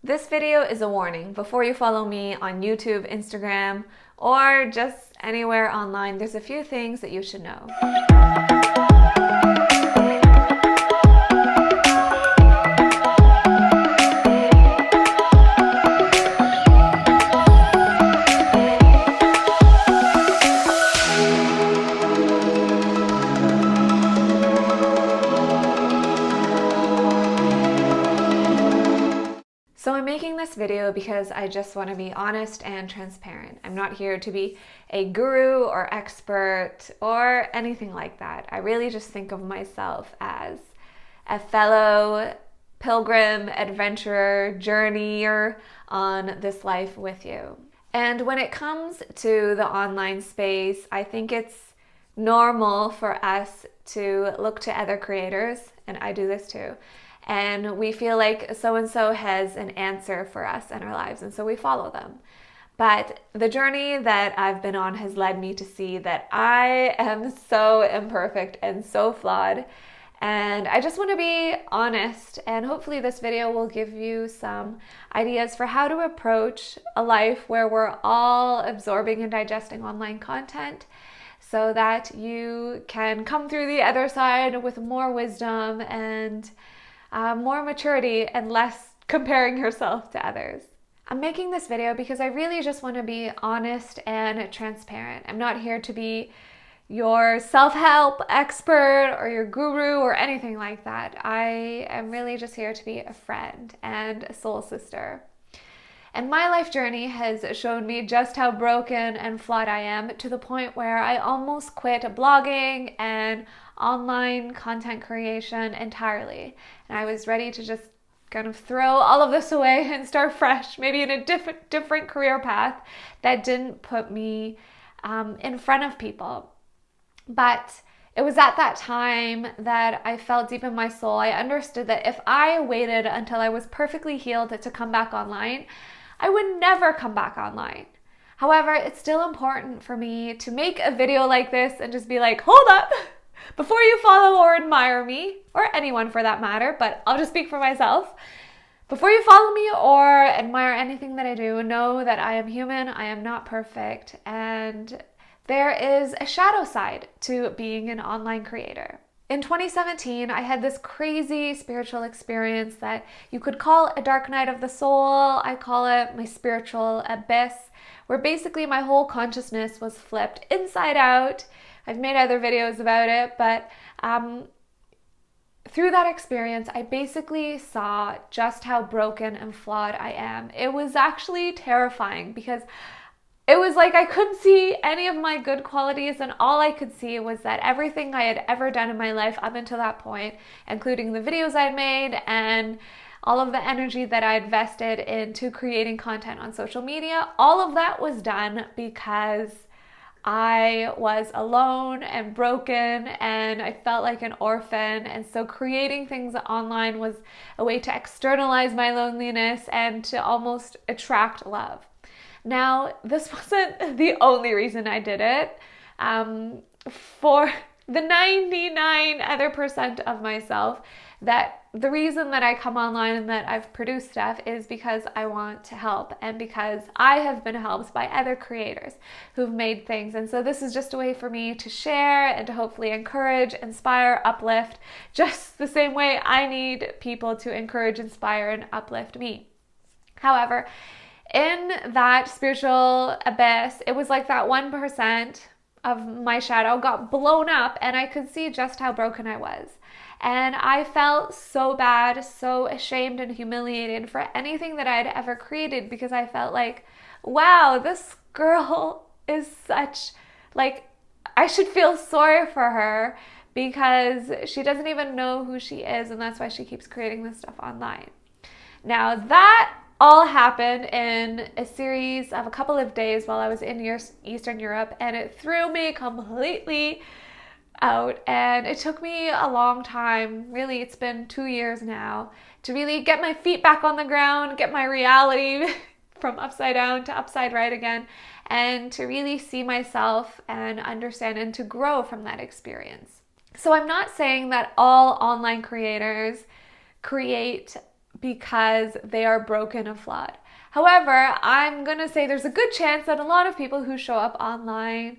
This video is a warning. Before you follow me on YouTube, Instagram, or just anywhere online, there's a few things that you should know. So I'm making this video because I just want to be honest and transparent. I'm not here to be a guru or expert or anything like that. I really just think of myself as a fellow pilgrim, adventurer, journeyer on this life with you. And when it comes to the online space, I think it's normal for us to look to other creators, and I do this too. And we feel like so-and-so has an answer for us in our lives, and so we follow them. But the journey that I've been on has led me to see that I am so imperfect and so flawed. And I just want to be honest, and hopefully this video will give you some ideas for how to approach a life where we're all absorbing and digesting online content, so that you can come through the other side with more wisdom and more maturity and less comparing yourself to others. I'm making this video because I really just want to be honest and transparent. I'm not here to be your self-help expert or your guru or anything like that. I am really just here to be a friend and a soul sister. And my life journey has shown me just how broken and flawed I am, to the point where I almost quit blogging and online content creation entirely. And I was ready to just kind of throw all of this away and start fresh, maybe in a different career path that didn't put me in front of people. But it was at that time that I felt deep in my soul, I understood that if I waited until I was perfectly healed to come back online, I would never come back online. However, it's still important for me to make a video like this and just be like, hold up, before you follow or admire me, or anyone for that matter, but I'll just speak for myself. Before you follow me or admire anything that I do, know that I am human, I am not perfect, and there is a shadow side to being an online creator. In 2017, I had this crazy spiritual experience that you could call a dark night of the soul. I call it my spiritual abyss, where basically my whole consciousness was flipped inside out. I've made other videos about it, but through that experience, I basically saw just how broken and flawed I am. It was actually terrifying because it was like I couldn't see any of my good qualities, and all I could see was that everything I had ever done in my life up until that point, including the videos I'd made and all of the energy that I invested into creating content on social media, all of that was done because I was alone and broken and I felt like an orphan. And so creating things online was a way to externalize my loneliness and to almost attract love. Now, this wasn't the only reason I did it. For the 99% other of myself, that the reason that I come online and that I've produced stuff is because I want to help, and because I have been helped by other creators who've made things. And so this is just a way for me to share and to hopefully encourage, inspire, uplift, just the same way I need people to encourage, inspire, and uplift me. However, in that spiritual abyss, it was like that 1% of my shadow got blown up, and I could see just how broken I was. And I felt so bad, so ashamed and humiliated for anything that I had ever created, because I felt like, wow, this girl is such, like, I should feel sorry for her because she doesn't even know who she is, and that's why she keeps creating this stuff online. Now, that all happened in a series of a couple of days while I was in Eastern Europe, and it threw me completely out. And it took me a long time, really, it's been 2 years now, to really get my feet back on the ground, get my reality from upside down to upside right again, and to really see myself and understand and to grow from that experience. So I'm not saying that all online creators create because they are broken and flawed. However, I'm going to say there's a good chance that a lot of people who show up online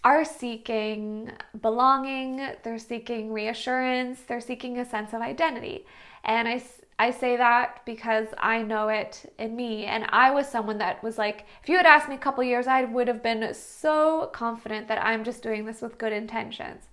are seeking belonging, they're seeking reassurance, they're seeking a sense of identity. And I say that because I know it in me. And I was someone that was like, if you had asked me a couple years, I would have been so confident that I'm just doing this with good intentions.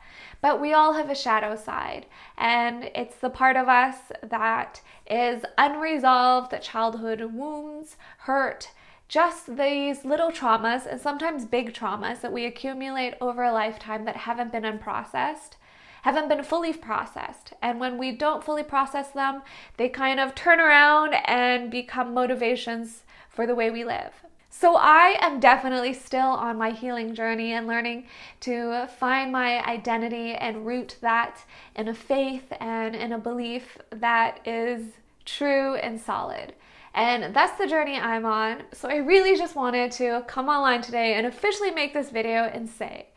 But we all have a shadow side, and it's the part of us that is unresolved childhood wounds, hurt, just these little traumas and sometimes big traumas that we accumulate over a lifetime that haven't been unprocessed, haven't been fully processed. And when we don't fully process them, they kind of turn around and become motivations for the way we live. So I am definitely still on my healing journey and learning to find my identity and root that in a faith and in a belief that is true and solid. And that's the journey I'm on. So I really just wanted to come online today and officially make this video and say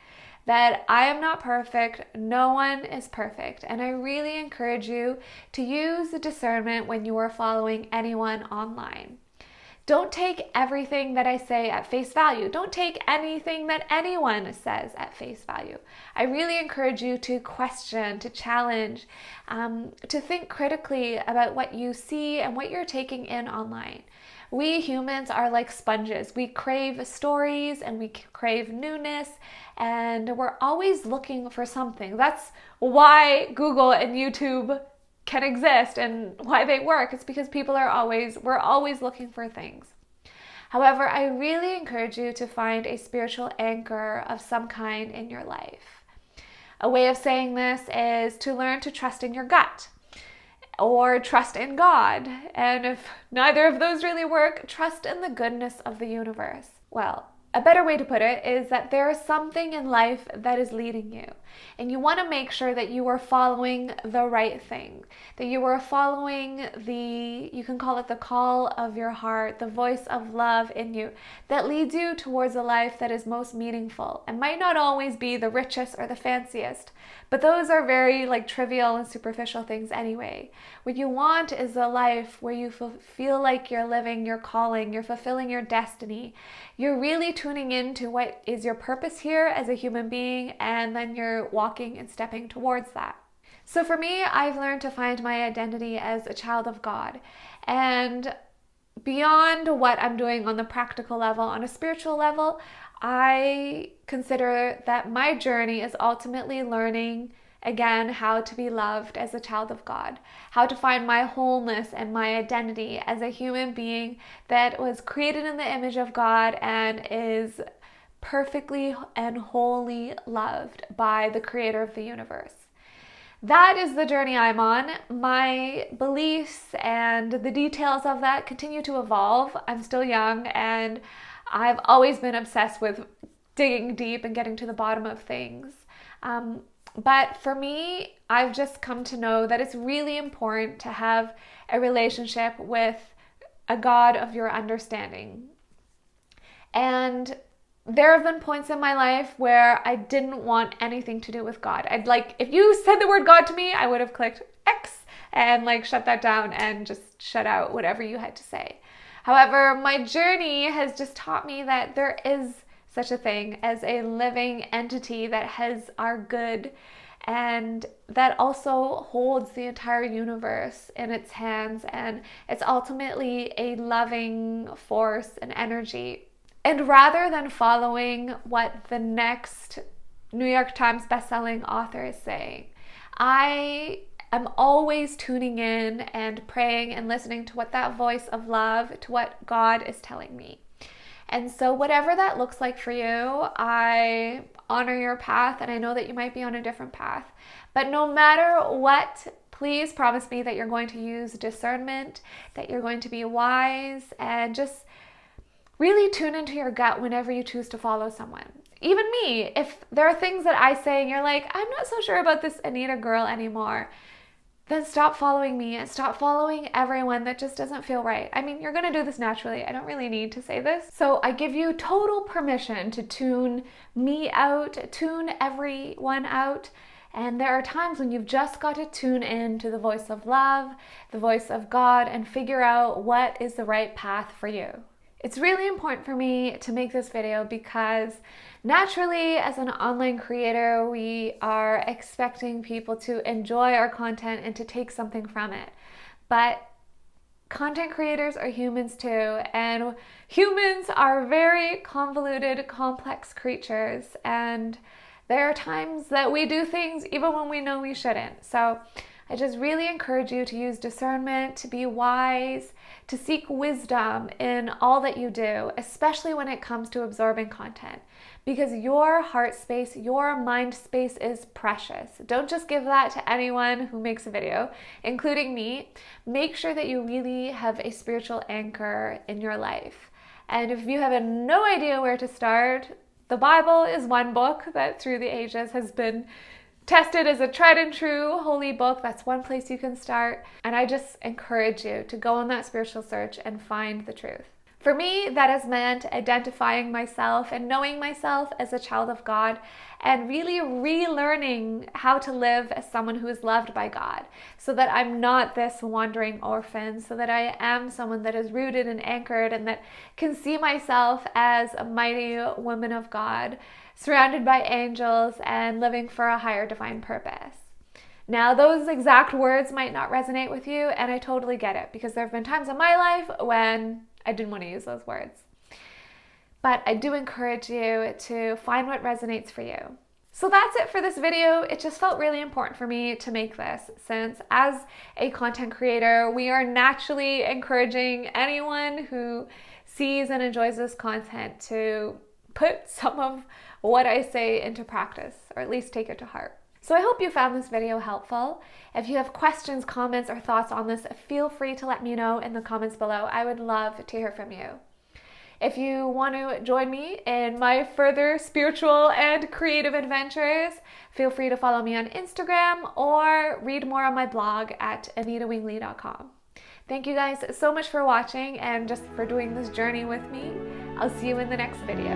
that I am not perfect. No one is perfect. And I really encourage you to use discernment when you are following anyone online. Don't take everything that I say at face value. Don't take anything that anyone says at face value. I really encourage you to question, to challenge, to think critically about what you see and what you're taking in online. We humans are like sponges. We crave stories and we crave newness, and we're always looking for something. That's why Google and YouTube can exist and why they work. It's because we're always looking for things. However, I really encourage you to find a spiritual anchor of some kind in your life. A way of saying this is to learn to trust in your gut or trust in God. And if neither of those really work, trust in the goodness of the universe. Well, a better way to put it is that there is something in life that is leading you, and you want to make sure that you are following the right thing, that you are following you can call it the call of your heart, the voice of love in you that leads you towards a life that is most meaningful. It might not always be the richest or the fanciest, but those are very trivial and superficial things anyway. What you want is a life where you feel like you're living your calling, you're fulfilling your destiny. You're really tuning into what is your purpose here as a human being, and then you're walking and stepping towards that. So for me, I've learned to find my identity as a child of God. And beyond what I'm doing on the practical level, on a spiritual level, I consider that my journey is ultimately learning again how to be loved as a child of God, how to find my wholeness and my identity as a human being that was created in the image of God and is perfectly and wholly loved by the creator of the universe. That is the journey I'm on. My beliefs and the details of that continue to evolve. I'm still young, and I've always been obsessed with digging deep and getting to the bottom of things. But for me, I've just come to know that it's really important to have a relationship with a God of your understanding. And there have been points in my life where I didn't want anything to do with God. If you said the word God to me, I would have clicked X and shut that down and just shut out whatever you had to say. However, my journey has just taught me that there is such a thing as a living entity that has our good and that also holds the entire universe in its hands, and it's ultimately a loving force and energy. And rather than following what the next New York Times bestselling author is saying, I am always tuning in and praying and listening to what that voice of love, to what God is telling me. And so whatever that looks like for you, I honor your path, and I know that you might be on a different path. But no matter what, please promise me that you're going to use discernment, that you're going to be wise, and just really tune into your gut whenever you choose to follow someone. Even me, if there are things that I say and you're like, I'm not so sure about this Anita girl anymore, then stop following me and stop following everyone that just doesn't feel right. I mean, you're going to do this naturally. I don't really need to say this. So I give you total permission to tune me out, tune everyone out, And there are times when you've just got to tune in to the voice of love, the voice of God, and figure out what is the right path for you. It's really important for me to make this video because naturally, as an online creator, we are expecting people to enjoy our content and to take something from it. But content creators are humans too, and humans are very convoluted, complex creatures, and there are times that we do things even when we know we shouldn't. So I just really encourage you to use discernment, to be wise, to seek wisdom in all that you do, especially when it comes to absorbing content, because your heart space, your mind space is precious. Don't just give that to anyone who makes a video, including me. Make sure that you really have a spiritual anchor in your life. And if you have no idea where to start, the Bible is one book that through the ages has been tested as a tried and true holy book. That's one place you can start. And I just encourage you to go on that spiritual search and find the truth. For me, that has meant identifying myself and knowing myself as a child of God and really relearning how to live as someone who is loved by God, so that I'm not this wandering orphan, so that I am someone that is rooted and anchored and that can see myself as a mighty woman of God, surrounded by angels and living for a higher divine purpose. Now, those exact words might not resonate with you, and I totally get it, because there have been times in my life when I didn't want to use those words. But I do encourage you to find what resonates for you. So that's it for this video. It just felt really important for me to make this, since as a content creator, we are naturally encouraging anyone who sees and enjoys this content to put some of what I say into practice, or at least take it to heart. So I hope you found this video helpful. If you have questions, comments, or thoughts on this, feel free to let me know in the comments below. I would love to hear from you. If you want to join me in my further spiritual and creative adventures, feel free to follow me on Instagram or read more on my blog at anitawingley.com. Thank you guys so much for watching and just for doing this journey with me. I'll see you in the next video.